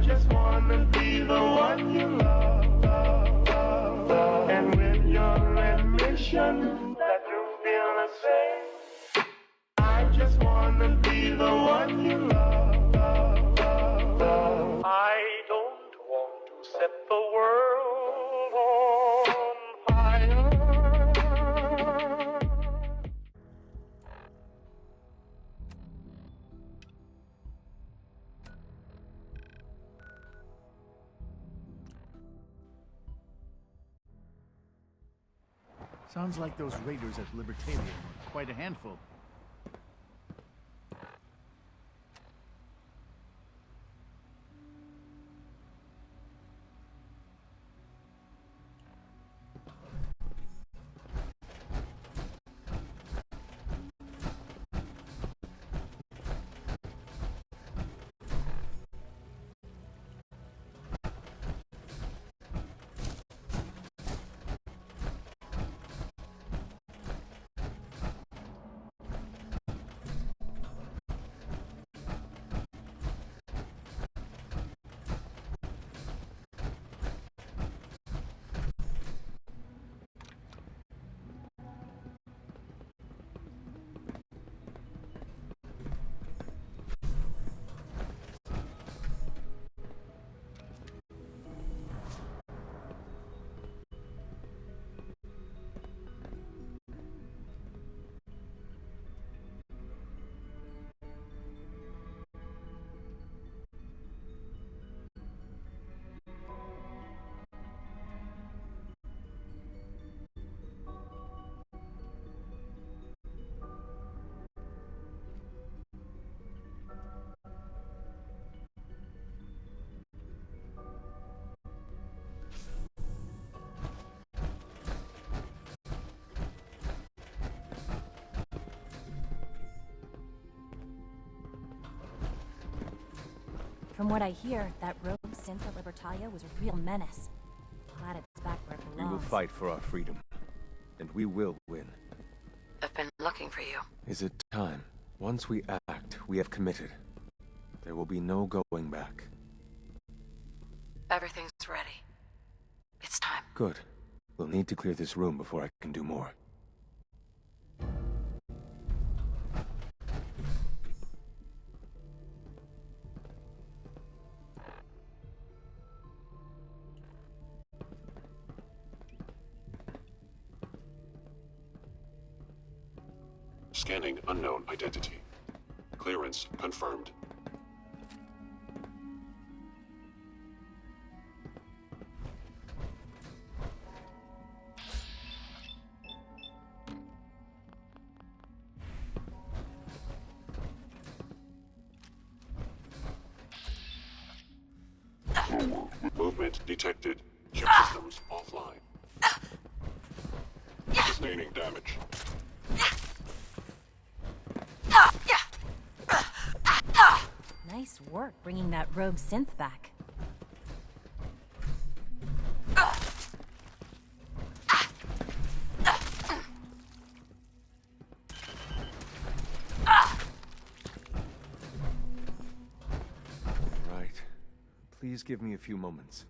just wanna be the one you love, and with your admission that you feel the same, I just wanna be the one you love. I don't want to set the world on fire. Sounds like those raiders at Libertalian were quite a handful. From what I hear, that rogue synth at Libertalia was a real menace. Glad it's back where it We belongs. will fight for our freedom. And we will win. I've been looking for you. Is it time? Once we act, we have committed. There will be no going back. Everything's ready. It's time. Good. We'll need to clear this room before I can do more. Scanning unknown identity. Clearance confirmed. Movement detected. Chip systems offline. Sustaining damage. Nice work bringing that rogue synth back. Right. Please give me a few moments.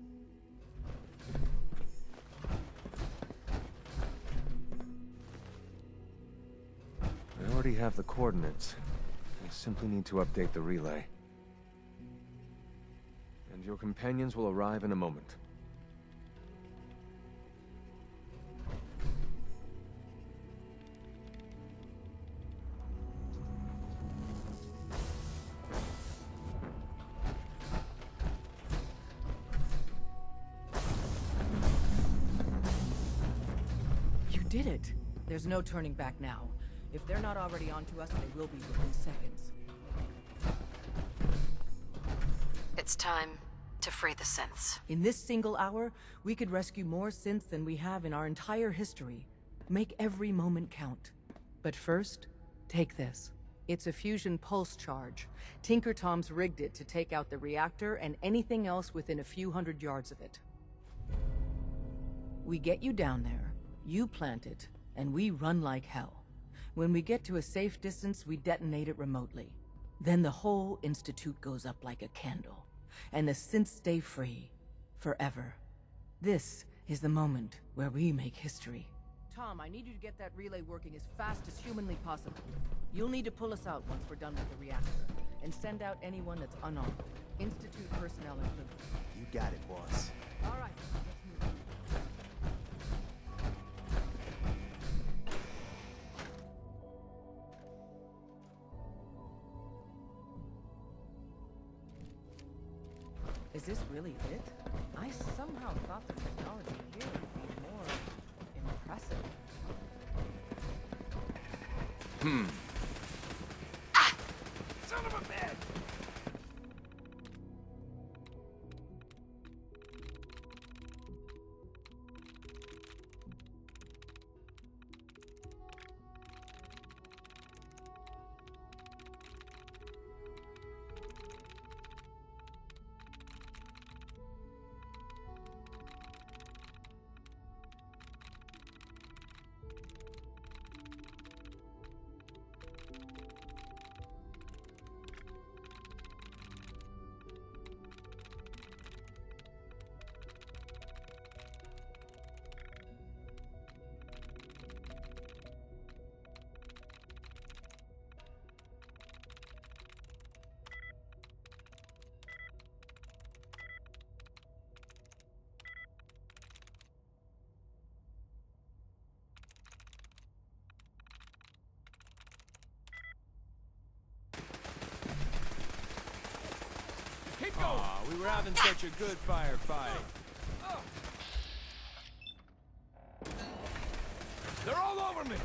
I already have the coordinates. I simply need to update the relay. And your companions will arrive in a moment. You did it. There's no turning back now. If they're not already onto us, they will be within seconds. It's time to free the synths. In this single hour, we could rescue more synths than we have in our entire history. Make every moment count. But first, take this. It's a fusion pulse charge. Tinker Tom's rigged it to take out the reactor and anything else within a few hundred yards of it. We get you down there, you plant it, and we run like hell. When we get to a safe distance, we detonate it remotely. Then the whole Institute goes up like a candle. and the synths stay free. Forever. This is the moment where we make history. Tom, I need you to get that relay working as fast as humanly possible. You'll need to pull us out once we're done with the reactor, and send out anyone that's unarmed. Institute personnel included. You got it, boss. All right, let's move. Is this really it? I somehow thought the technology here would be more impressive. Son of a bitch! Aw, we were having such a good firefight. They're all over me!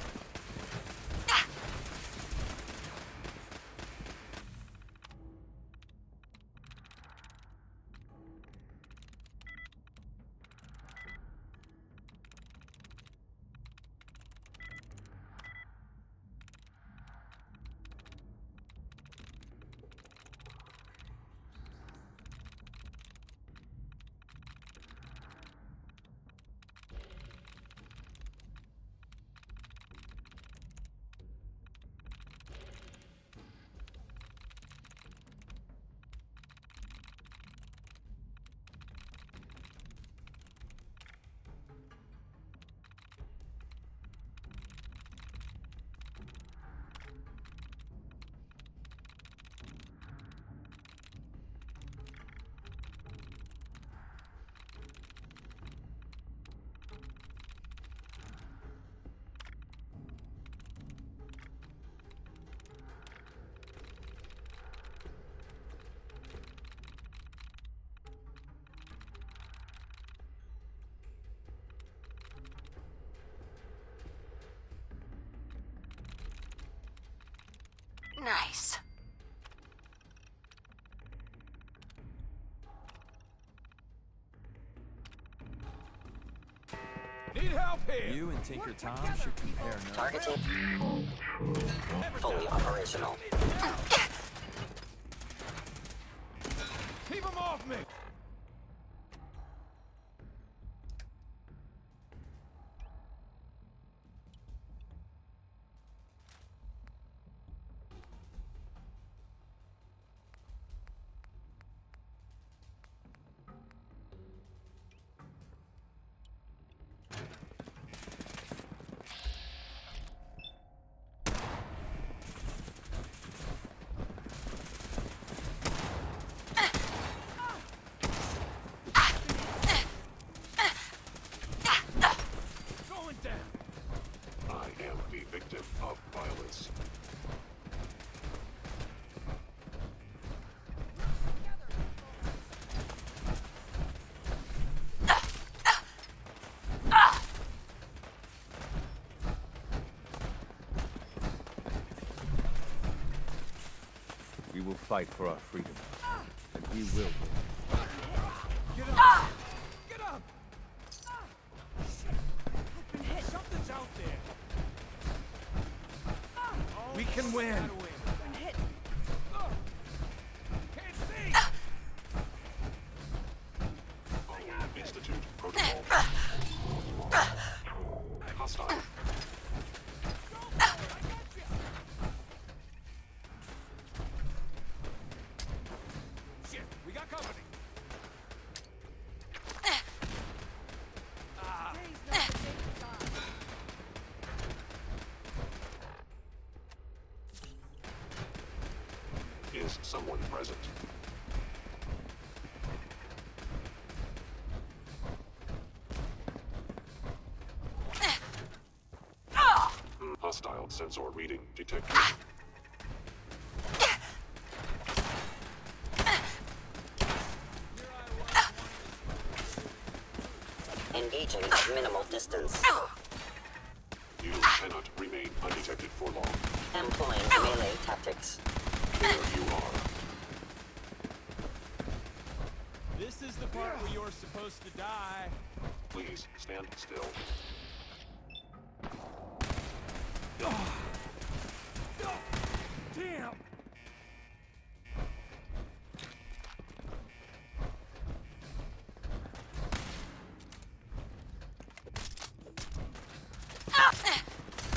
Nice. Need help here! You and Tinker Tom should compare notes. Targeting. Fully operational. Keep them off me! Going down! I am the victim of violence. We will fight for our freedom. And we will win. Get up! Get up! Shit! I've been hit! Something's out there! We can win! I've been hit! Can't see! Following Institute protocol. Hostile. Shit! We got company! someone present. Hostile sensor reading detected. Engaging at minimal distance. You cannot remain undetected for long. Employing melee tactics. There you are. This is the part where you're supposed to die. Please stand still. Damn!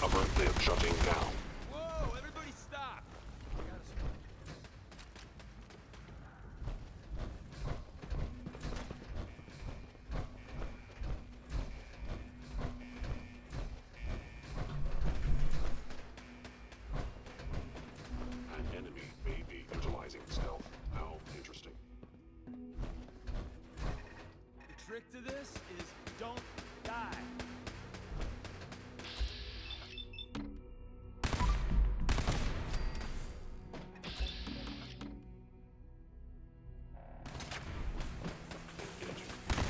Upper lid shutting down. Whoa, everybody stop! An enemy may be utilizing stealth. How interesting. The trick to this is don't die.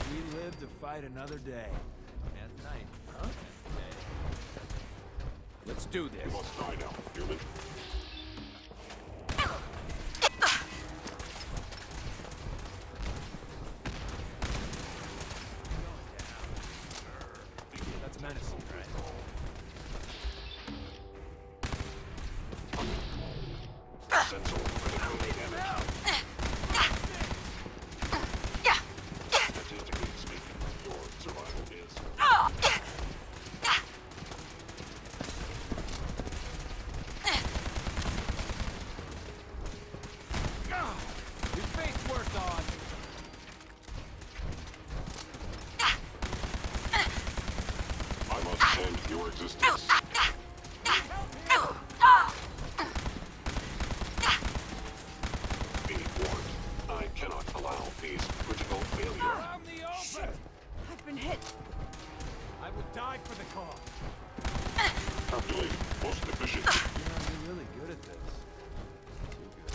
We live to fight another day. And night, huh? And day. Let's do You this. must die now, human. That's menacing, right? Sensor critically damaged. Statistically speaking, your survival is... Your face worked on. I must end your existence. Be warned. I cannot allow these critical failures. Around the open! I've been hit. I will die for the cause. Calculated. Most efficient. You're really good at this. Too good.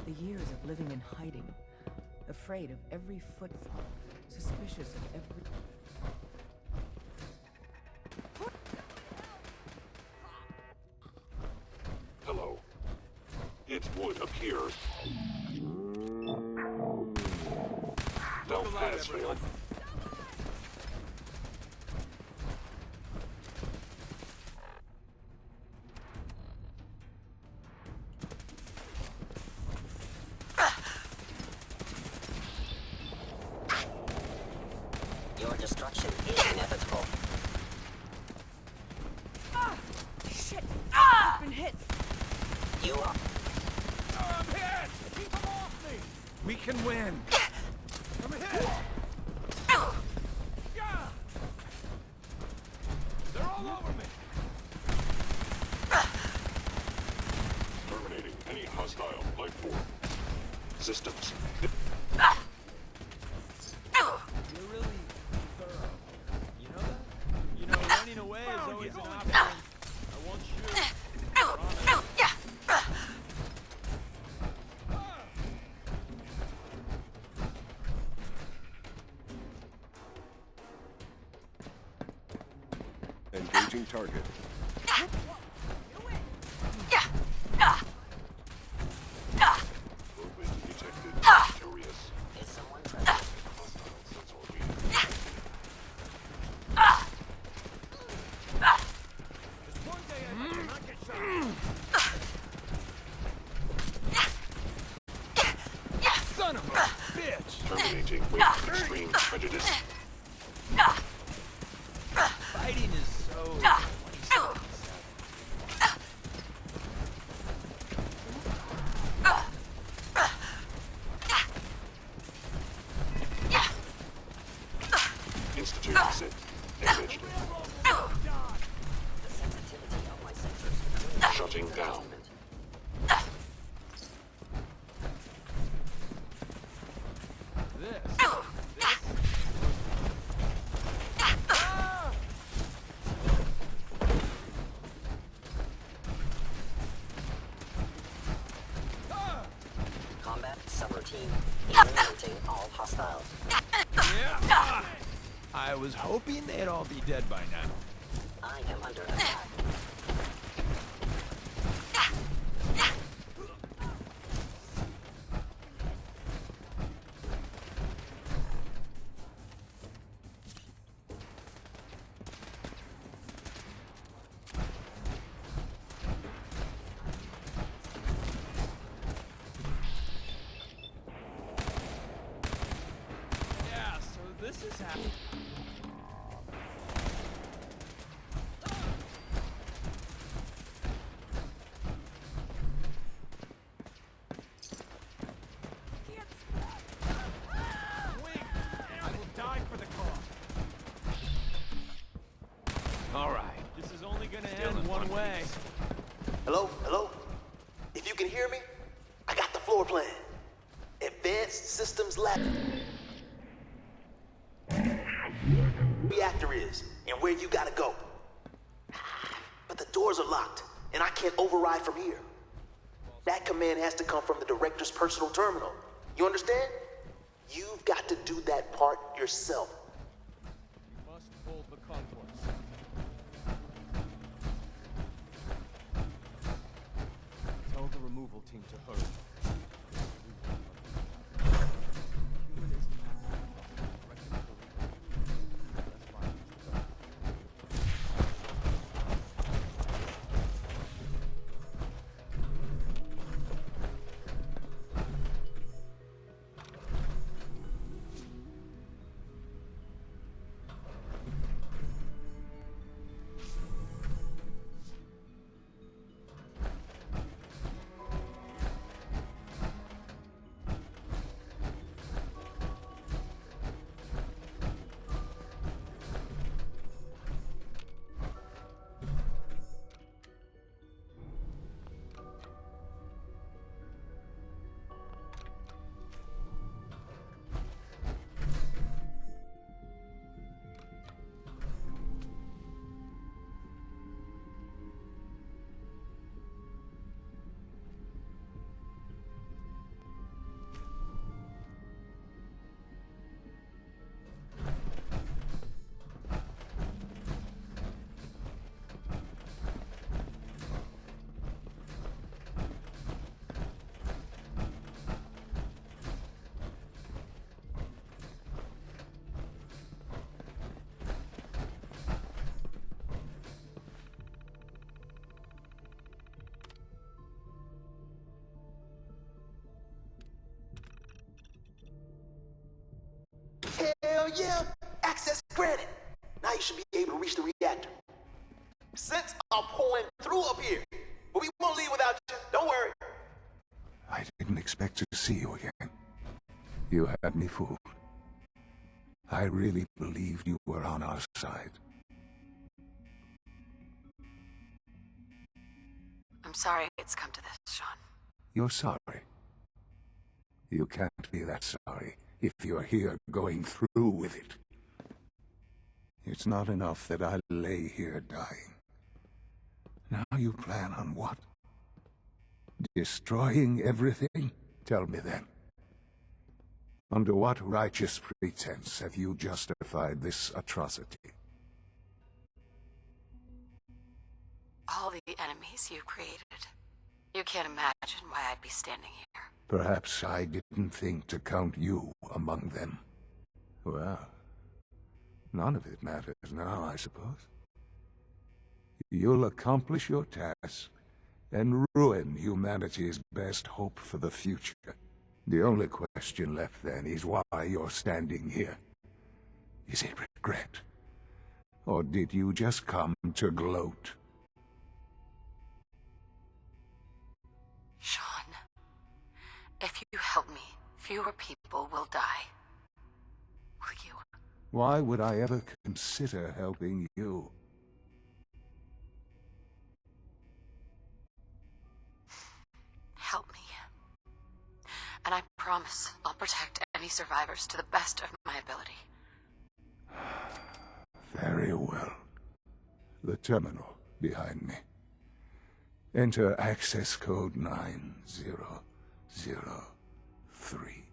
The years of living in hiding, afraid of every footfall, suspicious of every... Hello. It would appear... Stealth has failed. Your destruction is inevitable. Shit! I've been hit! You are... I'm hit! Keep them off me! We can win. I'm hit! Yeah! They're all over me! Terminating any hostile life form. Systems. You're really thorough. You know that? You know, running away is always an option. I won't shoot. Promise. Engaging target. Movement detected. Curious. Is someone present? Hostile sensor reading. Just one day I might not get shot. Son of a bitch! Terminating with extreme prejudice. Fighting is so... Institute synth damaged. The sensitivity of my sensors. Shutting down. This. Combat subroutine. Eliminating all hostiles. Yeah. I was hoping they'd all be dead by now. I am under attack. Yeah, so this is happening. Wait! I will die for the cause. All right. This is only gonna Still end in one one way. piece. Hello? Hello? If you can hear me, I got the floor plan. Advanced Systems Lab. Reactor is, and where you gotta go. But the doors are locked, and I can't override from here. That command has to come from the director's personal terminal. You understand? You've got to do that part yourself. Must hold the concourse. Tell the removal team to hurry. Hell yeah! Access granted. Now you should be able to reach the reactor. Synths are pouring through up here, but we won't leave without you. Don't worry. I didn't expect to see you again. You had me fooled. I really believed you were on our side. I'm sorry it's come to this, Sean. You're sorry. You can't be that sorry if you're here going through with it. It's not enough that I lay here dying. Now you plan on what? Destroying everything? Tell me then. Under what righteous pretense have you justified this atrocity? all the enemies you created. You can't imagine why I'd be standing here. Perhaps I didn't think to count you among them. Well, none of it matters now, I suppose. You'll accomplish your task and ruin humanity's best hope for the future. The only question left then is why you're standing here. Is it regret? Or did you just come to gloat? Sean, if you help me, fewer people will die. Will you? Why would I ever consider helping you? Help me. And I promise I'll protect any survivors to the best of my ability. Very well. The terminal behind me. Enter access code 9003.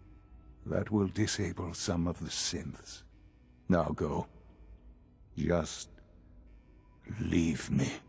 That will disable some of the synths. Now go. Just leave me.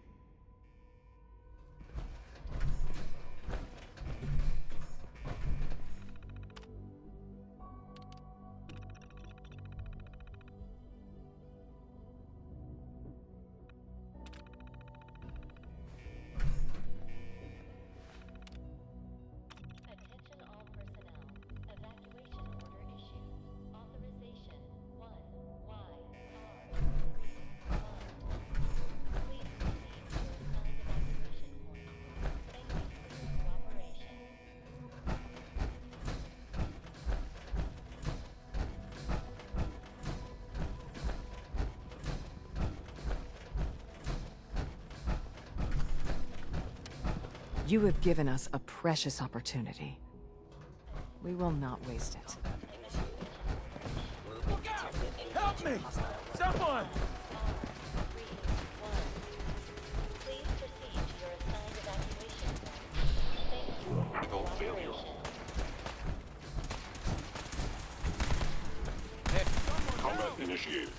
You have given us a precious opportunity. We will not waste it. Help me! Someone! Critical failure. Combat initiated.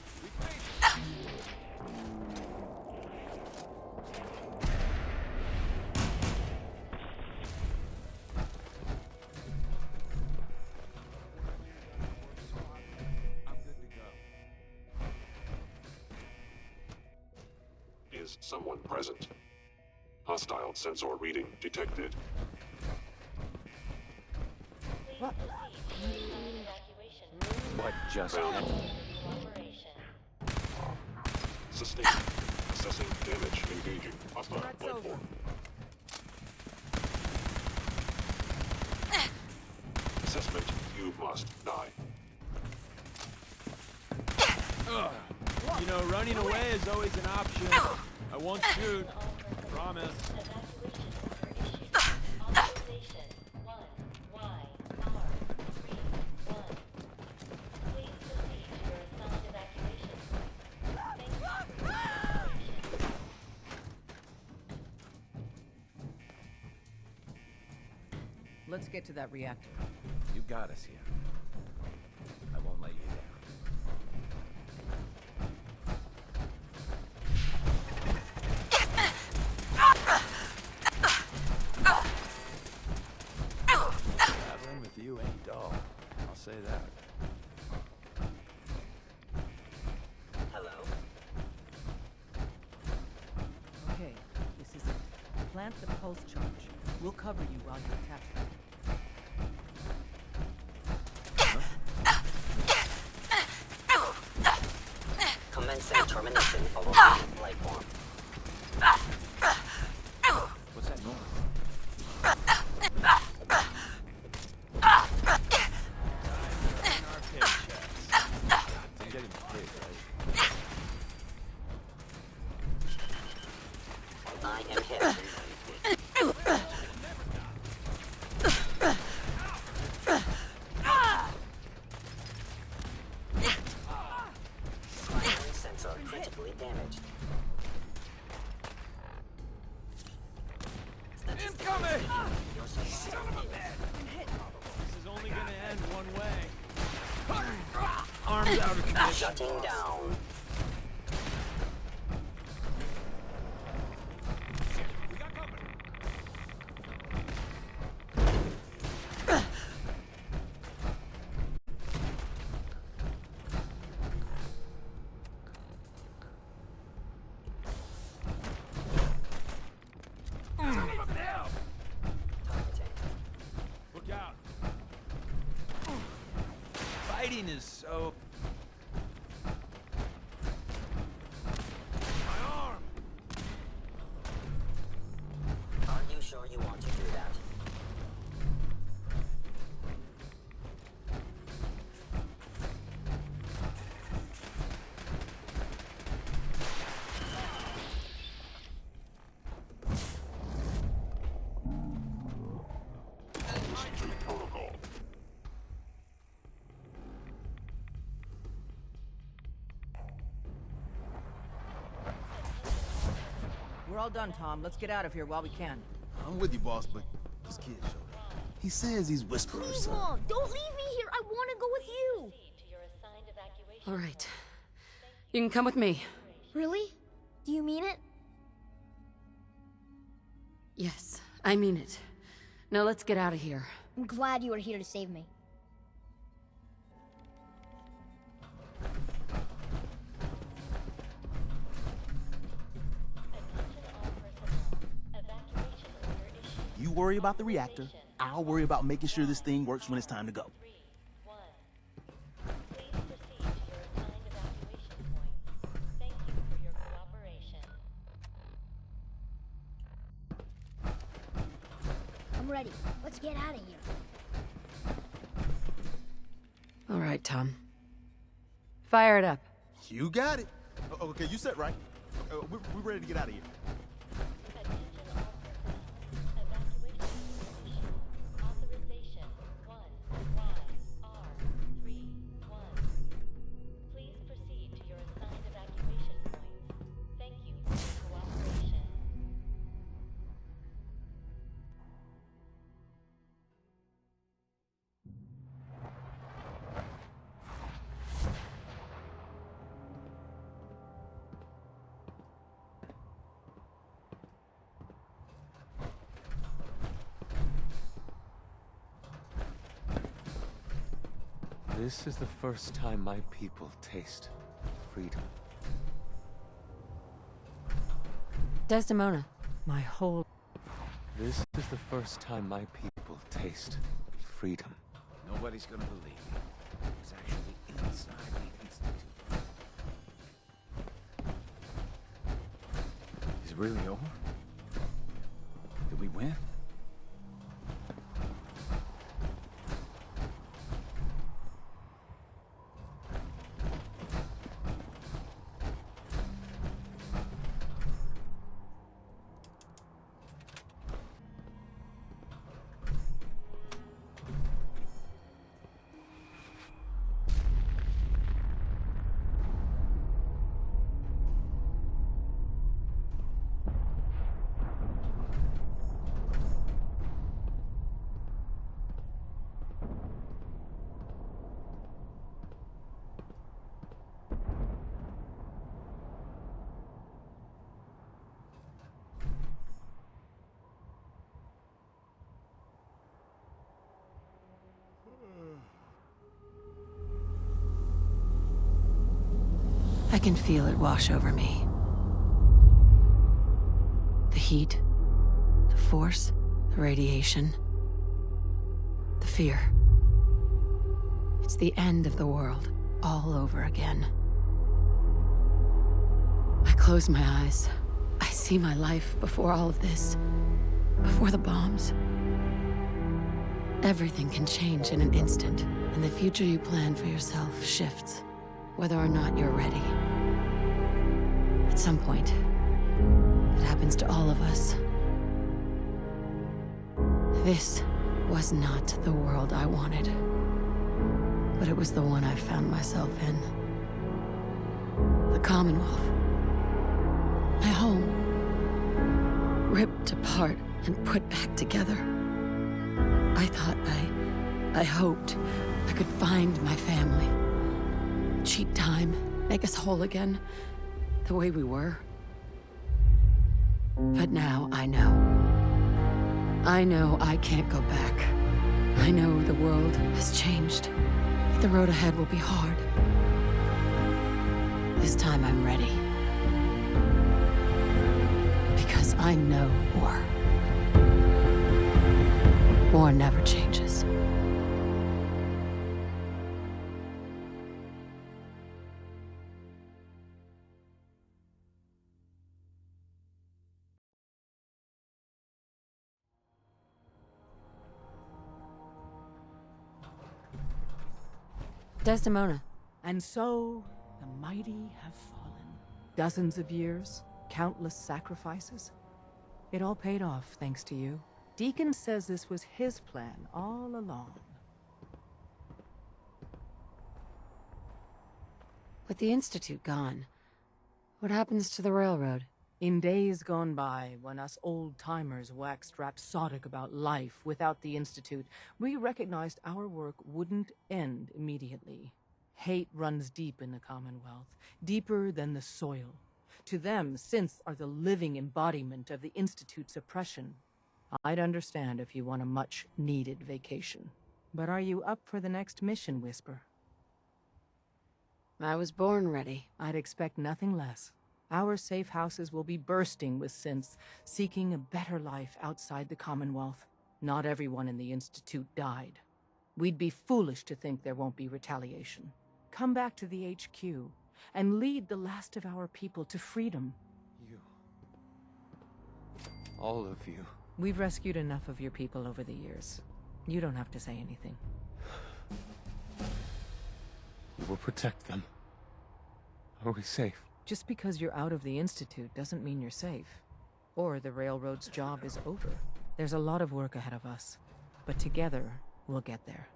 Is someone present? Hostile sensor reading detected. What just happened? Sustained. Assessing damage. Engaging. Hostile platform. Assessment. You must die. You know, running away is always an option. I won't shoot. Promise. Let's get to that reactor. You got us here. I won't let you down. Traveling with you ain't dull. I'll say that. Hello? Okay, this is it. Plant the pulse charge. We'll cover you while you attack them. Commencing termination of a life form. What's that noise? I'm getting paid, right? I am hit. Sensor critically damaged. Incoming! Son of a bitch! This is only gonna end one way. Arms out of commission. Shutting down. fighting is so... My arm! Are you sure you want to do that? Listen to protocol. We're all done, Tom. Let's get out of here while we can. I'm with you, boss, but this kid showed up. He says he's whispering. Please, Mom, don't leave me here. I want to go with you. All right. You can come with me. Really? Do you mean it? Yes, I mean it. Now let's get out of here. I'm glad you are here to save me. You worry about the reactor, I'll worry about making sure this thing works when it's time to go. I'm ready. Let's get out of here. All right, Tom. Fire it up. You got it. Okay, you set right. We're ready to get out of here. This is the first time my people taste freedom. Desdemona. My whole... This is the first time my people taste freedom. Nobody's gonna believe me. It was actually inside the Institute. Is it really over? Did we win? I can feel it wash over me. The heat, the force, the radiation, the fear. It's the end of the world, all over again. I close my eyes. I see my life before all of this, before the bombs. Everything can change in an instant, and the future you plan for yourself shifts, whether or not you're ready. At some point, it happens to all of us. This was not the world I wanted, but it was the one I found myself in. The Commonwealth. My home. Ripped apart and put back together. I thought I hoped I could find my family. Cheat time, make us whole again, the way we were. But now I know. I know I can't go back. I know the world has changed, but the road ahead will be hard. This time I'm ready. Because I know war. War never changes. Desdemona. And so, the mighty have fallen. Dozens of years, countless sacrifices. It all paid off, thanks to you. Deacon says this was his plan all along. With the Institute gone, what happens to the railroad? In days gone by, when us old-timers waxed rhapsodic about life without the Institute, we recognized our work wouldn't end immediately. Hate runs deep in the Commonwealth, deeper than the soil. To them, synths are the living embodiment of the Institute's oppression. I'd understand if you want a much-needed vacation. But are you up for the next mission, Whisper? I was born ready. I'd expect nothing less. Our safe houses will be bursting with synths, seeking a better life outside the Commonwealth. Not everyone in the Institute died. We'd be foolish to think there won't be retaliation. Come back to the HQ, and lead the last of our people to freedom. You. All of you. We've rescued enough of your people over the years. You don't have to say anything. We will protect them. Are we safe? Just because you're out of the Institute doesn't mean you're safe. Or the Railroad's job is over. There's a lot of work ahead of us. But together, we'll get there.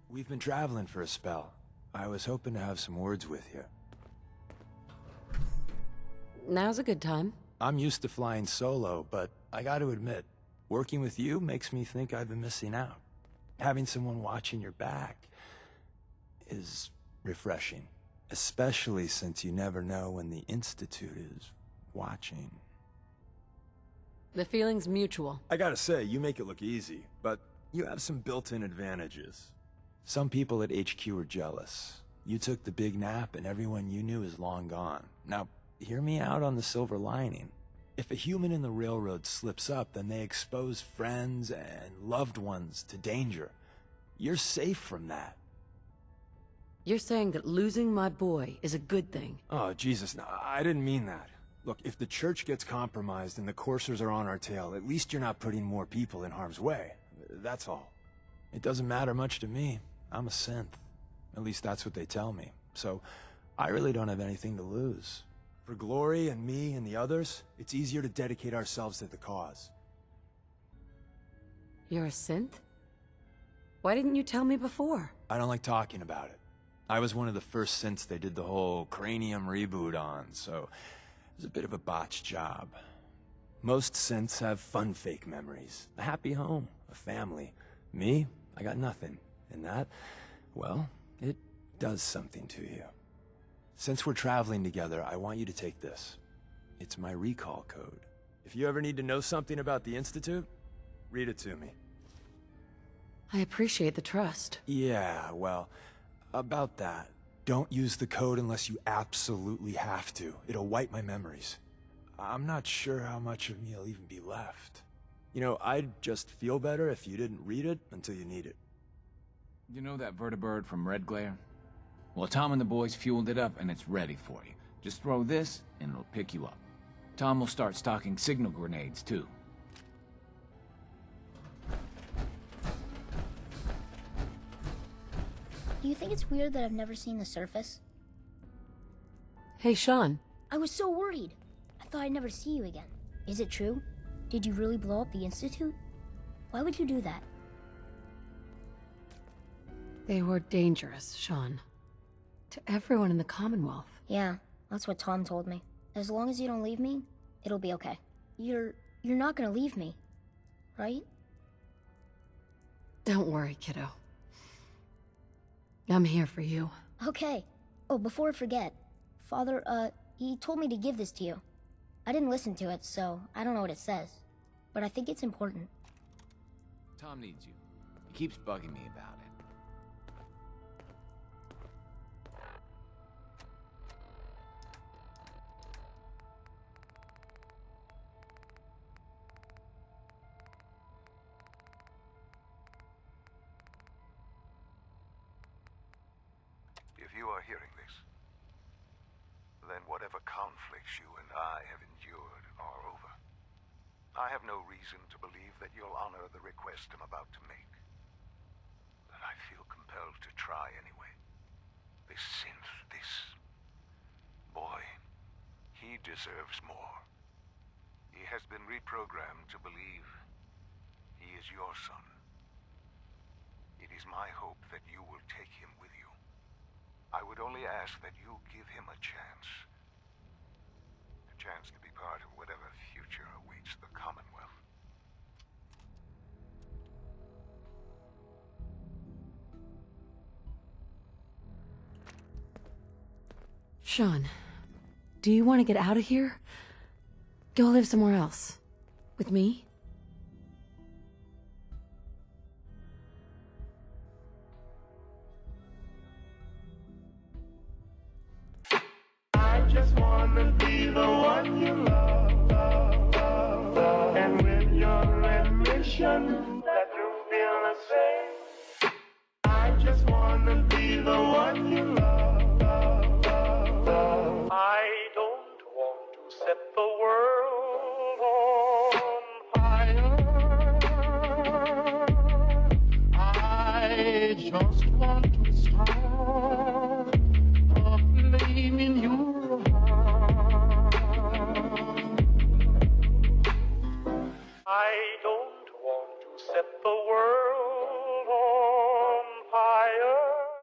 We've been traveling for a spell. I was hoping to have some words with you. Now's a good time. I'm used to flying solo, but I gotta admit, working with you makes me think I've been missing out. Having someone watching your back is refreshing, especially since you never know when the Institute is watching. The feeling's mutual. I gotta say, you make it look easy, but you have some built-in advantages. Some people at HQ are jealous. You took the big nap and everyone you knew is long gone. Now, hear me out on the silver lining. If a human in the railroad slips up, then they expose friends and loved ones to danger. You're safe from that. You're saying that losing my boy is a good thing? Oh, Jesus, no, I didn't mean that. Look, if the church gets compromised and the coursers are on our tail, at least you're not putting more people in harm's way. That's all. It doesn't matter much to me. I'm a synth. At least that's what they tell me. So, I really don't have anything to lose. For Glory and me and the others, it's easier to dedicate ourselves to the cause. You're a synth? Why didn't you tell me before? I don't like talking about it. I was one of the first synths they did the whole cranium reboot on, so it was a bit of a botched job. Most synths have fun fake memories. A happy home, a family. Me, I got nothing. And that, well, it does something to you. Since we're traveling together, I want you to take this. It's my recall code. If you ever need to know something about the Institute, read it to me. I appreciate the trust. Yeah, well, about that. Don't use the code unless you absolutely have to. It'll wipe my memories. I'm not sure how much of me will even be left. You know, I'd just feel better if you didn't read it until you need it. You know that vertibird from Red Glare? Well, Tom and the boys fueled it up and it's ready for you. Just throw this and it'll pick you up. Tom will start stocking signal grenades, too. Do you think it's weird that I've never seen the surface? Hey, Sean. I was so worried. I thought I'd never see you again. Is it true? Did you really blow up the Institute? Why would you do that? They were dangerous, Sean. To everyone in the Commonwealth. Yeah, that's what Tom told me. As long as you don't leave me, it'll be okay. You're not gonna leave me, right? Don't worry, kiddo. I'm here for you. Okay. Oh, before I forget, Father, he told me to give this to you. I didn't listen to it, so I don't know what it says. But I think it's important. Tom needs you. He keeps bugging me about it. If you are hearing this, then whatever conflicts you and I have endured are over. I have no reason to believe that you'll honor the request I'm about to make. But I feel compelled to try anyway. This synth, this boy, he deserves more. He has been reprogrammed to believe he is your son. It is my hope that you will take him with you. I would only ask that you give him a chance. A chance to be part of whatever future awaits the Commonwealth. Sean, do you want to get out of here? Go live somewhere else. With me? I just wanna be the one you love. And with your admission that you feel the same, I just wanna be the one you love. I don't want to set the world on fire. I just want to start